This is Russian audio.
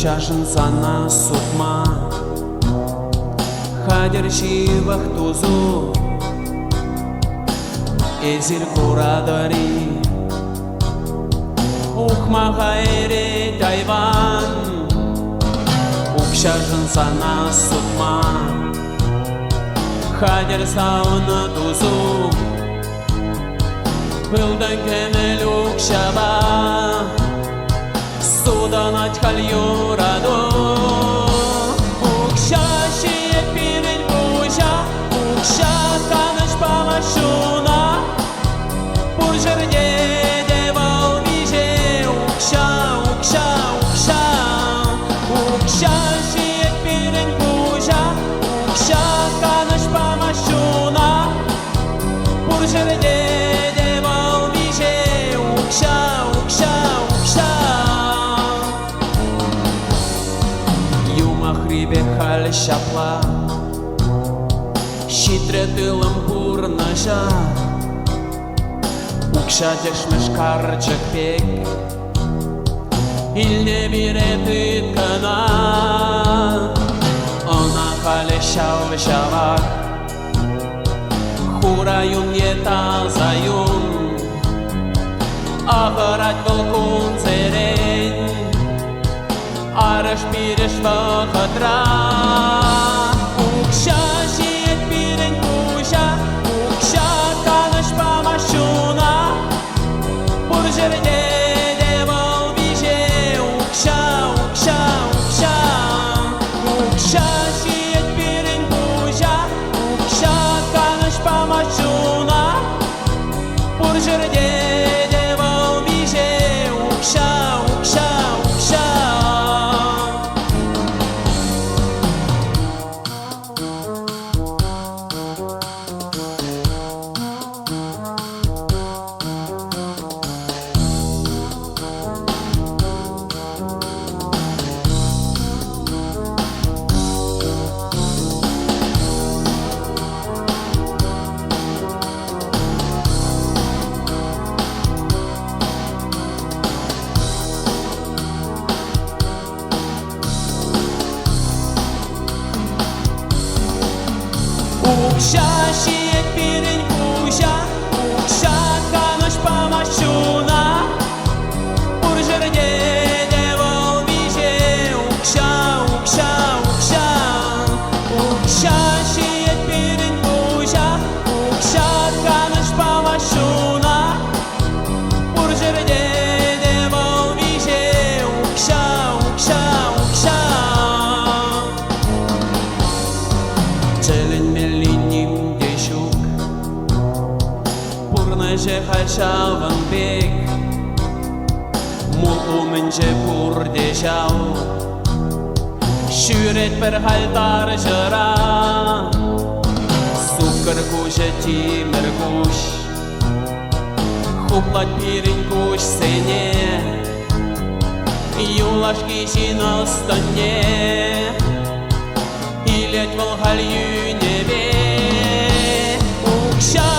Укшашын сана сукма Хадер шивах тузу Эзир курадари Ухма хайре тайван Укшашын сана сукма Хадер сауна тузу Пылдан кемел укшаба Судан ачкал юраду Укшаши пирень пужа Укша таныш палашуна Пужерде девал виже Укша, укша, укша Укшаши пирень пужа Укша таныш палашуна Пужерде девал виже Укша, укша, укша Хрибе халь шапла Щитре тылым пурнаша Укша дешмеш карчык пек Илне биреты кана Она хале шау шавак Хураюн ета заюн Ахарать волкун зерень Араш пиреш вахатра Укша шиет пирень пуша Укша таныш памашуна Пуржерде девал виже Укша, укша, укша Укша шиет пирень пуша Укша таныш памашуна Пуржерде девал виже Укша, укша, укша Укша шиет пирень пуша Укша таныш памашуна Пуржерде девал виже Укша, укша, укша Укша шиет пирень пуша Укша таныш памашуна Пуржерде девал виже Укша, укша, укша Челень мелиним дешук Пурнаже хальшаван бек Мулу менже пур дешау Шүрет бір хальтар жыра Сукыр куша тимір куш Хуплат пирень куш сене Юлаш кишин астане Илет вол халью небе Укша